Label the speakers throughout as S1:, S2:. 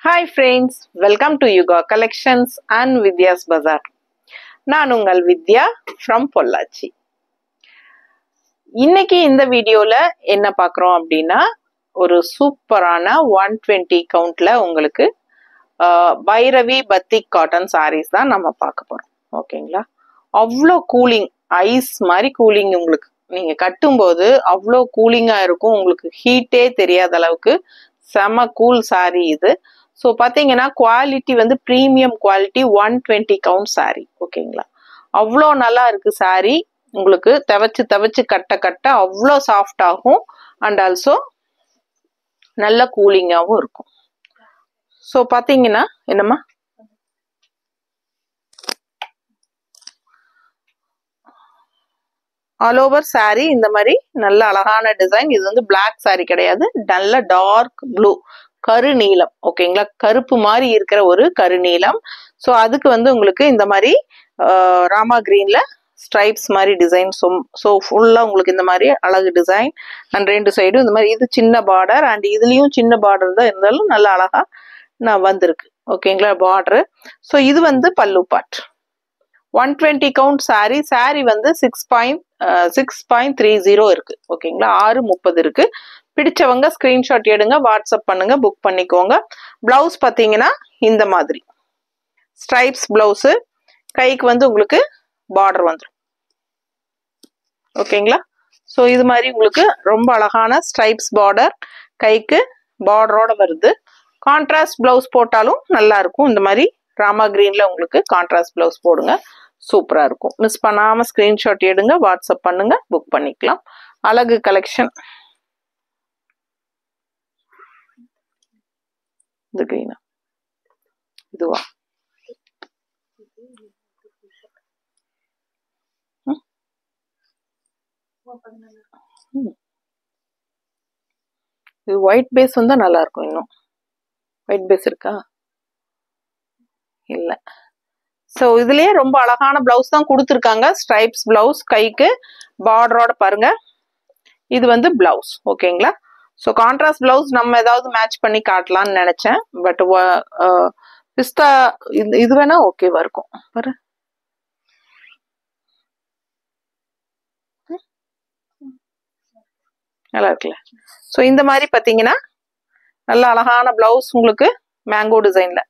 S1: Hi friends, welcome to Yuga Collections and Vidya's Bazaar. நான் உங்கள் வித்யா from Pollachi. இன்னைக்கு இந்த வீடியோல என்ன பார்க்குறோம் அப்படின்னா ஒரு சூப்பரான 120 கவுண்ட்ல உங்களுக்கு பைரவி பத்திக் காட்டன் சாரீஸ் தான் நம்ம பார்க்க போறோம். ஓகேங்களா? அவ்வளோ கூலிங், ஐஸ் மாதிரி கூலிங். உங்களுக்கு நீங்க கட்டும்போது அவ்வளோ கூலிங்கா இருக்கும், உங்களுக்கு ஹீட்டே தெரியாத அளவுக்கு செம கூல் சாரீ இது. ஸோ பார்த்தீங்கன்னா குவாலிட்டி வந்து ப்ரீமியம் குவாலிட்டி 120 கவுண்ட் சாரீ. ஓகேங்களா? அவ்வளோ நல்லா இருக்கு சாரீ. உங்களுக்கு தவச்சு கட்ட அவ்வளோ சாஃப்ட் ஆகும் அண்ட் ஆல்சோ நல்ல கூலிங்காகவும் இருக்கும். ஸோ பார்த்தீங்கன்னா என்னம்மா ஆல் ஓவர் சாரீ இந்த மாதிரி நல்ல அழகான டிசைன். இது வந்து பிளாக் சாரீ கிடையாது, நல்ல டார்க் ப்ளூ கருநீலம். ஓகேங்களா? கருப்பு மாதிரி இருக்கிற ஒரு கருநீலம். ஸோ அதுக்கு வந்து உங்களுக்கு இந்த மாதிரி ராமா கிரீன்ல ஸ்ட்ரைப்ஸ் மாதிரி டிசைன். ஸோ ஃபுல்லாக உங்களுக்கு இந்த மாதிரி அழகு டிசைன் அண்ட் ரெண்டு சைடும் இந்த மாதிரி. இது சின்ன பார்டர் அண்ட் இதுலேயும் சின்ன பார்டர் தான் இருந்தாலும் நல்ல அழகா நான் வந்திருக்கு. ஓகேங்களா? பார்டரு. ஸோ இது வந்து பல்லு பார்ட். 120 கவுண்ட் சாரீ. சாரீ வந்து 6.30 இருக்கு. ஓகேங்களா? 6:30 இருக்கு. பிடிச்சவங்க ஸ்கிரீன்ஷாட் எடுங்க, வாட்ஸ்அப் பண்ணுங்க, புக் பண்ணிக்கோங்க. பிளவுஸ் பார்த்தீங்கன்னா இந்த மாதிரி ஸ்ட்ரைப்ஸ் பிளவுஸ். கைக்கு வந்து உங்களுக்கு பார்டர் வந்துடும். ஓகேங்களா? ஸோ இது மாதிரி உங்களுக்கு ரொம்ப அழகான ஸ்ட்ரைப்ஸ் பார்டர், கைக்கு பார்டரோட வருது. கான்ட்ராஸ்ட் பிளவுஸ் போட்டாலும் நல்லா இருக்கும். இந்த மாதிரி ராமா கிரீன்ல உங்களுக்கு கான்ட்ராஸ்ட் பிளவுஸ் போடுங்க, சூப்பரா இருக்கும். மிஸ் பண்ணாம ஸ்கிரீன்ஷாட் எடுங்க, வாட்ஸ்அப் பண்ணுங்க, புக் பண்ணிக்கலாம். அழகு கலெக்ஷன். இது கிரீனா, இதுவா? இது ஒயிட் பேஸ் வந்தா நல்லா இருக்கும். இன்னும் ஒயிட் பேஸ் இருக்கா? இல்ல. ஸோ இதுலயே ரொம்ப அழகான பிளவுஸ் தான் கொடுத்துருக்காங்க. ஸ்ட்ரைப்ஸ் பிளவுஸ், கைக்கு பார்டரோட பாருங்க. இது வந்து பிளவுஸ். ஓகேங்களா? ஸோ கான்ட்ராஸ்ட் பிளவுஸ் நம்ம ஏதாவது மேட்ச் பண்ணி காட்டலாம்னு நினைச்சேன். பட் பிஸ்தா இது வேணா ஓகேவா இருக்கும். பாரு, நல்லா இருக்குல்ல? ஸோ இந்த மாதிரி பார்த்தீங்கன்னா நல்ல அழகான பிளவுஸ் உங்களுக்கு மேங்கோ டிசைன்ல.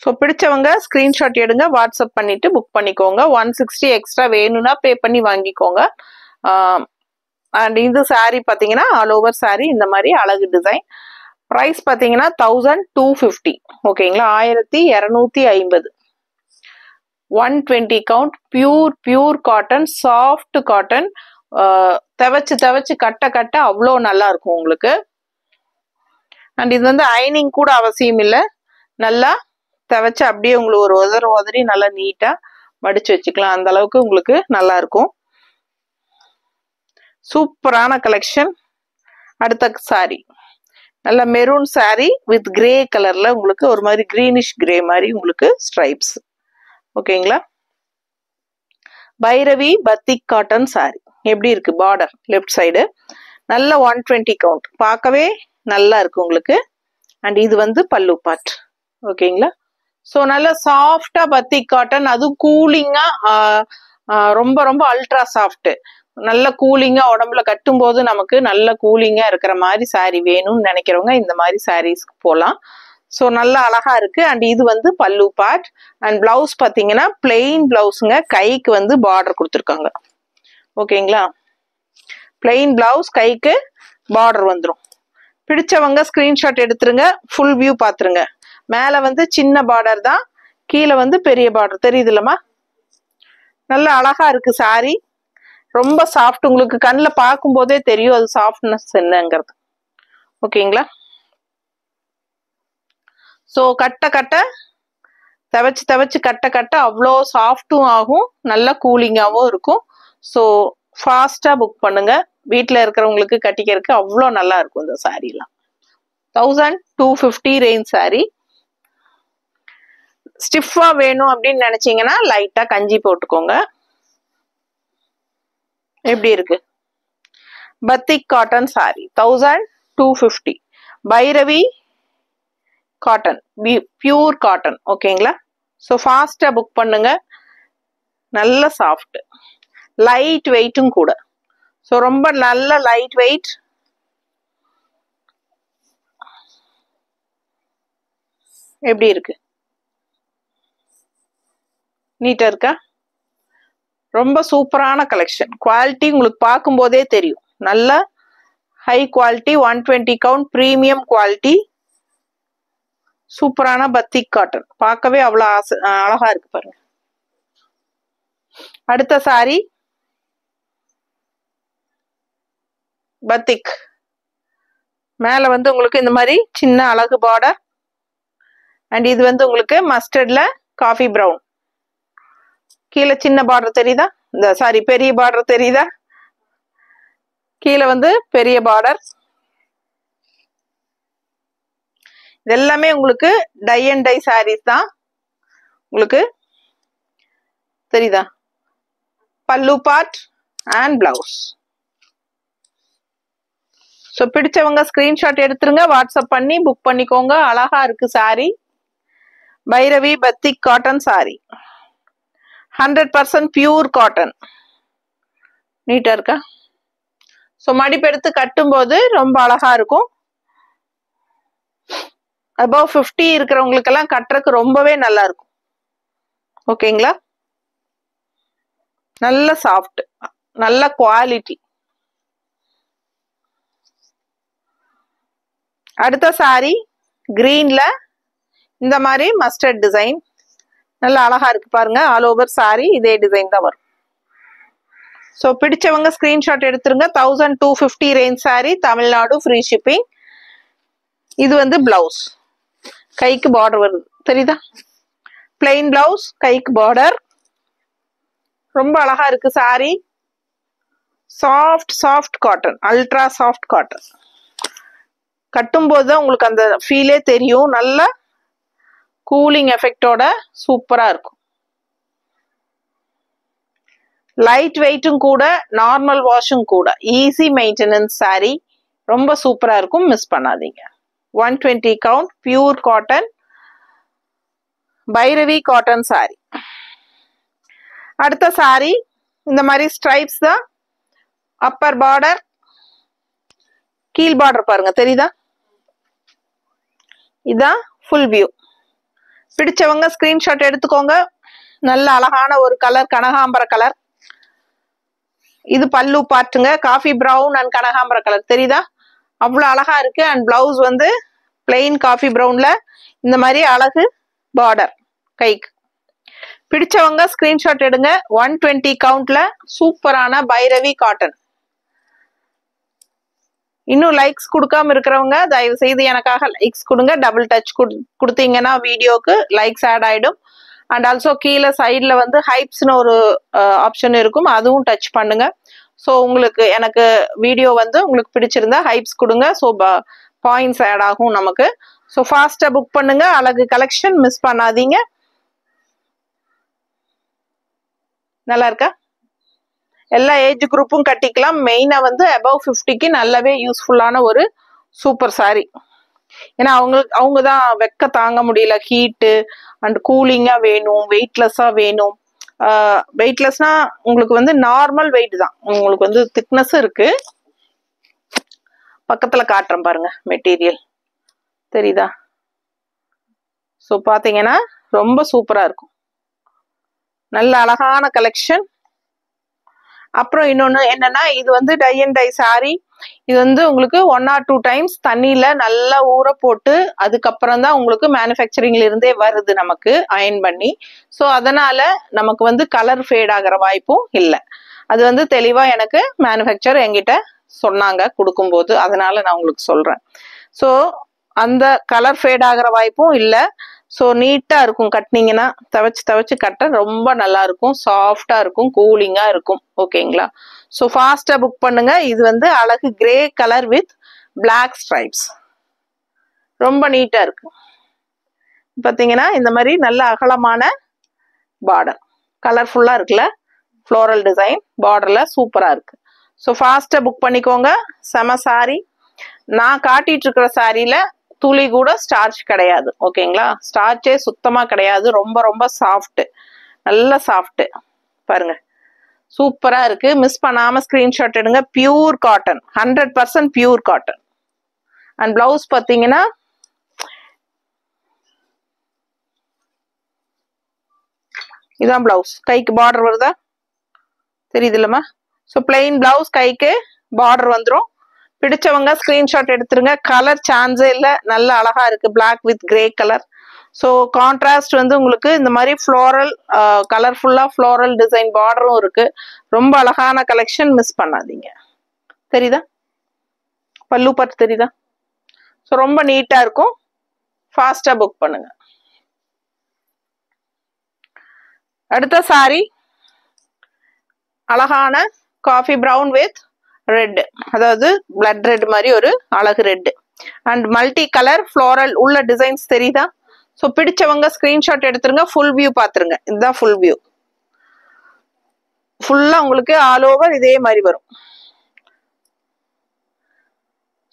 S1: ஸோ பிடிச்சவங்க ஸ்கிரீன்ஷாட் எடுங்க, வாட்ஸ்அப் பண்ணிட்டு புக் பண்ணிக்கோங்க. 160 எக்ஸ்ட்ரா வேணும்னா பே பண்ணி வாங்கிக்கோங்க. அண்ட் இந்த சாரீ பார்த்தீங்கன்னா ஆல் ஓவர் சாரீ இந்த மாதிரி அழகு டிசைன். ப்ரைஸ் பார்த்தீங்கன்னா 1250. ஓகேங்களா? 1250. 120 count pure cotton, soft cotton. தவச்சு கட்ட அவ்வளோ நல்லா இருக்கும் உங்களுக்கு. அண்ட் இது வந்து அயனிங் கூட அவசியம் இல்லை. நல்லா தவச்சு அப்படியே உங்களுக்கு ஒரு உதறி நல்லா நீட்டா மடிச்சு வச்சுக்கலாம். அந்த அளவுக்கு உங்களுக்கு நல்லா இருக்கும். சூப்பரான கலெக்ஷன். அடுத்த சாரி நல்ல மெரூன் சாரி வித் கிரே கலர்ல உங்களுக்கு ஒரு மாதிரி கிரீனிஷ் கிரே மாதிரி உங்களுக்கு ஸ்ட்ரைப்ஸ். ஓகேங்களா? Bhairavi batik cotton sari. எப்படி இருக்கு? பார்டர் லெஃப்ட் சைடு நல்ல 120 கவுண்ட், பார்க்கவே நல்லா இருக்கு உங்களுக்கு. அண்ட் இது வந்து பல்லு பார்ட். ஓகேங்களா? ஸோ நல்ல சாஃப்டா பத்திக் காட்டன், அதுவும் கூலிங்கா, ரொம்ப அல்ட்ரா சாஃப்ட். நல்ல கூலிங்கா உடம்புல கட்டும் போது நமக்கு நல்ல கூலிங்கா இருக்கிற மாதிரி சாரி வேணும்னு நினைக்கிறவங்க இந்த மாதிரி சாரீஸ்க்கு போகலாம். ஸோ நல்லா அழகா இருக்கு. அண்ட் இது வந்து பல்லு பார்ட். அண்ட் பிளவுஸ் பார்த்தீங்கன்னா பிளெயின் பிளவுஸுங்க, கைக்கு வந்து பார்டர் கொடுத்துருக்காங்க. ஓகேங்களா? பிளெயின் பிளவுஸ், கைக்கு பார்டர் வந்துடும். பிடிச்சவங்க ஸ்கிரீன்ஷாட் எடுத்துருங்க, ஃபுல் வியூ பார்த்துருங்க. மேலே வந்து சின்ன பார்டர் தான், கீழே வந்து பெரிய பார்டர். தெரியுது இல்லம்மா? நல்ல அழகா இருக்கு சாரி. ரொம்ப சாஃப்ட், உங்களுக்கு கண்ணில் பார்க்கும் போதே தெரியும் அது சாஃப்ட்னஸ் என்னங்கிறது. ஓகேங்களா? ஸோ கட்ட தவச்சு கட்ட அவ்வளோ சாஃப்டும் ஆகும், நல்ல கூலிங்காகவும் இருக்கும். ஸோ ஃபாஸ்ட்டாக புக் பண்ணுங்க. வீட்டில் இருக்கிறவங்களுக்கு கட்டிக்கிறதுக்கு அவ்வளோ நல்லா இருக்கும் இந்த சாரீலாம். 1250 ரேஞ்ச் சாரி. ஸ்டிஃபா வேணும் அப்படின்னு நினைச்சீங்கன்னா லைட்டா கஞ்சி போட்டுக்கோங்க. எப்படி இருக்கு? Batik cotton sari 1250. Bhairavi cotton, pure cotton. ஓகேங்களா? ஸோ ஃபாஸ்டா புக் பண்ணுங்க. நல்ல சாஃப்ட், லைட் வெயிட்டும் கூட. ஸோ ரொம்ப நல்ல லைட் வெயிட். எப்படி இருக்கு? நீட்டா இருக்கா? ரொம்ப சூப்பரான கலெக்ஷன். குவாலிட்டி உங்களுக்கு பார்க்கும்போதே தெரியும். நல்ல high quality, 120 count premium quality, சூப்பரான பத்திக் காட்டன். பார்க்கவே அவ்வளோ அழகா இருக்கு பாருங்க. அடுத்த சாரி பத்திக். மேல வந்து உங்களுக்கு இந்த மாதிரி சின்ன அழகு பார்டர். அண்ட் இது வந்து உங்களுக்கு மஸ்டர்ட்ல காஃபி பிரவுன். கீழே சின்ன பார்டர் தெரியுதா? இந்த சாரி பெரிய பார்டர் தெரியுதா? கீழே வந்து பெரிய பார்டர். இது எல்லாமே உங்களுக்கு டை அண்ட் டை சாரீஸ் தான். உங்களுக்கு தெரியுதா? பல்லு பார்ட் அண்ட் பிளவுஸ். ஸோ பிடிச்சவங்க ஸ்கிரீன்ஷாட் எடுத்துருங்க, வாட்ஸ்அப் பண்ணி புக் பண்ணிக்கோங்க. அழகா இருக்கு sari. Bhairavi batik cotton sari, 100% pure cotton. நீட்டா இருக்கா? ஸோ மடிப்பு எடுத்து கட்டும்போது ரொம்ப அழகா இருக்கும். அபவ் 50 இருக்கிறவங்களுக்கெல்லாம் கட்டுறதுக்கு ரொம்பவே நல்லா இருக்கும். ஓகேங்களா? நல்ல சாஃப்ட், நல்ல குவாலிட்டி. அடுத்த சாரி கிரீன்ல இந்த மாதிரி மஸ்டர்ட் டிசைன். நல்ல அழகா இருக்கு பாருங்க. ஆல் ஓவர் சாரி இதே டிசைன் தான் வரும். ஸோ பிடிச்சவங்க ஸ்கிரீன்ஷாட் எடுத்துருங்க. 1250 range sorry, Tamil Nadu, free shipping. இது வந்து பிளவுஸ், கைக்கு பார்டர் வருது தெரியுதா? பிளெயின் பிளவுஸ், கைக்கு பார்டர். ரொம்ப அழகா இருக்கு sorry. Soft cotton, ultra soft cotton. கட்டும் போது தான் உங்களுக்கு அந்த ஃபீலே தெரியும். நல்ல கூலிங் எஃபெக்டோட சூப்பரா இருக்கும். லைட் வெயிட்டும் கூட, நார்மல் வாஷும் கூட, ஈஸி மெயின்டெனன்ஸ் சாரி. ரொம்ப சூப்பரா இருக்கும், மிஸ் பண்ணாதீங்க. 120 count pure cotton Bhairavi cotton sorry. அடுத்த சாரி இந்த மாதிரி ஸ்ட்ரைப்ஸ் தான். அப்பர் பார்டர், கீழ் பார்டர் பாருங்க தெரியுதா? இதான் ஃபுல் வியூ. பிடிச்சவங்க ஸ்கிரீன்ஷாட் எடுத்துக்கோங்க. நல்ல அழகான ஒரு கலர், கனகாம்பர கலர். இது பல்லு பார்ட்டுங்க, காஃபி பிரவுன் அண்ட் கனகாம்பர கலர் தெரியுதா? அவ்வளோ அழகா இருக்கு. அண்ட் பிளவுஸ் வந்து பிளெயின் காஃபி பிரவுன்ல இந்த மாதிரி அழகு பார்டர் கைக்கு. பிடிச்சவங்க ஸ்கிரீன்ஷாட் எடுங்க. 120 கவுண்ட்ல சூப்பரான பைரவி காட்டன். இன்னும் லைக்ஸ் கொடுக்காம இருக்கிறவங்க தயவு செய்து எனக்காக லைக்ஸ் கொடுங்க. டபுள் டச் கொடுத்தீங்கன்னா வீடியோக்கு லைக்ஸ் ஆட் ஆயிடும். அண்ட் ஆல்சோ கீழே சைட்ல வந்து ஹைப்ஸ்னு ஒரு ஆப்ஷன் இருக்கும், அதுவும் டச் பண்ணுங்க. ஸோ உங்களுக்கு எனக்கு வீடியோ வந்து உங்களுக்கு பிடிச்சிருந்தா ஹைப்ஸ் கொடுங்க. ஸோ பாயிண்ட்ஸ் ஆட் ஆகும் நமக்கு. ஸோ ஃபாஸ்டா புக் பண்ணுங்க. அழகு கலெக்ஷன் மிஸ் பண்ணாதீங்க. நல்லா இருக்கா? எல்லா ஏஜ் குரூப்பும் கட்டிக்கலாம். மெயினா வந்து அபவ் 50க்கு நல்லாவே யூஸ்ஃபுல்லான ஒரு சூப்பர் சாரி. ஏன்னா அவங்க தான் வெக்க தாங்க முடியல, ஹீட்டு அண்ட் கூலிங்கா வேணும், வெயிட்லெஸ்ஸா வேணும். வெயிட்லெஸ்னா உங்களுக்கு வந்து நார்மல் வெயிட் தான். உங்களுக்கு வந்து திக்னஸ் இருக்கு. பக்கத்துல காட்டுறேன் பாருங்க மெட்டீரியல் தெரியுதா? ஸோ பாத்தீங்கன்னா ரொம்ப சூப்பரா இருக்கும். நல்ல அழகான கலெக்ஷன். அப்புறம் இன்னொன்னு என்னன்னா, இது வந்து டை அண்ட் டை சாரி. இது வந்து உங்களுக்கு 1 or 2 டைம்ஸ் தண்ணியில நல்லா ஊற போட்டு அதுக்கப்புறம் தான் உங்களுக்கு மேனுஃபேக்சரிங்ல இருந்தே வருது நமக்கு அயன் பண்ணி. ஸோ அதனால நமக்கு வந்து கலர் ஃபேட் ஆகிற வாய்ப்பும் இல்லை. அது வந்து தெளிவா எனக்கு மேனுஃபேக்சர் என்கிட்ட சொன்னாங்க கொடுக்கும்போது, அதனால நான் உங்களுக்கு சொல்றேன். ஸோ அந்த கலர் ஃபேட் ஆகிற வாய்ப்பும் இல்லை. ஸோ நீட்டா இருக்கும். கட்டினீங்கன்னா துவைச்சு கட்ட ரொம்ப நல்லா இருக்கும், சாஃப்டா இருக்கும், கூலிங்கா இருக்கும். ஓகேங்களா? ஸோ ஃபாஸ்டா புக் பண்ணுங்க. இது வந்து அழகு grey colour with black stripes. ரொம்ப நீட்டா இருக்கு. பாத்தீங்கன்னா இந்த மாதிரி நல்ல அகலமான பார்டர், கலர்ஃபுல்லா இருக்குல்ல, ஃப்ளோரல் டிசைன் பார்டர்ல சூப்பரா இருக்கு. ஸோ ஃபாஸ்டா புக் பண்ணிக்கோங்க. செம சாரி. நான் காட்டிட்டு இருக்கிற சாரியில துளி கூட ஸ்டார்ச் கிடையாது. ஓகேங்களா, ஸ்டார்ச்சே சுத்தமா கிடையாது. ரொம்ப ரொம்ப சாஃப்ட், நல்ல சாஃப்ட். பாருங்க, சூப்பரா இருக்கு. மிஸ் பண்ணாம ஸ்கிரீன்ஷாட் எடுங்க. Pure cotton, 100% pure cotton. And blouse பாத்தீங்கன்னா இதான் பிளவுஸ். கைக்கு பார்டர் வருதா தெரியுது இல்லம்மா? ஸோ பிளெயின் பிளவுஸ், கைக்கு பார்டர் வந்துடும். பிடிச்சவங்க ஸ்கிரீன்ஷாட் எடுத்துருங்க. கலர் சான்ஸே இல்லை, நல்ல அழகா இருக்கு. Black with grey colour. So contrast வந்து உங்களுக்கு இந்த மாதிரி ஃப்ளோரல், கலர்ஃபுல்லா ஃப்ளோரல் டிசைன் பார்டரும் இருக்கு. ரொம்ப அழகான கலெக்ஷன், மிஸ் பண்ணாதீங்க. தெரியுதா பல்லு பார்ட்? தெரியுதா? ஸோ ரொம்ப நீட்டா இருக்கும். ஃபாஸ்டா புக் பண்ணுங்க. அடுத்த சாரி அழகான காஃபி பிரவுன் வித் ரெட், அதாவது பிளட் ரெட் மாதிரி ஒரு அழகு red and multi colour floral உள்ள டிசைன்ஸ் தெரியுதா? ஸோ பிடிச்சவங்க ஸ்கிரீன்ஷாட் எடுத்துருங்க. ஃபுல் வியூ பாத்துருங்க. இதுதான் ஃபுல் வியூ. ஃபுல்லா உங்களுக்கு ஆல் ஓவர் இதே மாதிரி வரும்.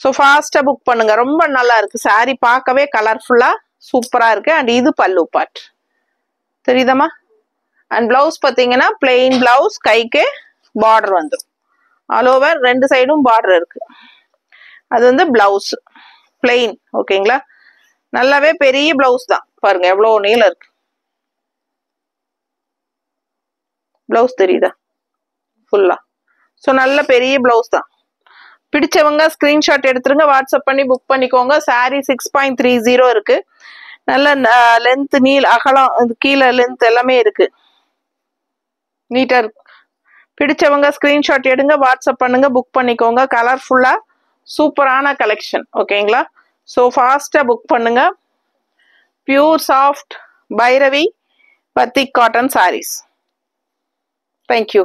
S1: ஸோ ஃபாஸ்டா புக் பண்ணுங்க. ரொம்ப நல்லா இருக்கு சாரி, பார்க்கவே கலர்ஃபுல்லா சூப்பரா இருக்கு. அண்ட் இது பல்லு பார்ட் தெரியுதாமா? அண்ட் பிளவுஸ் பார்த்தீங்கன்னா பிளெயின் பிளவுஸ், கைக்கு பார்டர் வந்துடும். ஆல் ஓவர் ரெண்டு சைடும் பார்டர் இருக்கு. அது வந்து பிளவுஸ் பிளெயின். ஓகேங்களா, நல்லாவே பெரிய பிளவுஸ் தான். பாருங்க எவ்வளவு நீளம் இருக்கு. பிளவுஸ் தெரியுதா ஃபுல்லா? ஸோ நல்ல பெரிய பிளவுஸ் தான். பிடிச்சவங்க ஸ்கிரீன்ஷாட் எடுத்துருங்க. வாட்ஸ்அப் பண்ணி புக் பண்ணிக்கோங்க. சாரி 6.30 இருக்கு. நல்ல லென்த், நீள், அகலம், கீழே லென்த் எல்லாமே இருக்கு. நீட்டா இருக்கு. பிடிச்சவங்க ஸ்கிரீன்ஷாட் எடுங்க, வாட்ஸ்அப் பண்ணுங்க, புக் பண்ணிக்கோங்க. கலர்ஃபுல்லா சூப்பரான கலெக்ஷன். ஓகேங்களா, ஸோ ஃபாஸ்டா புக் பண்ணுங்க. Pure soft Bhairavi batik cotton saris. Thank you.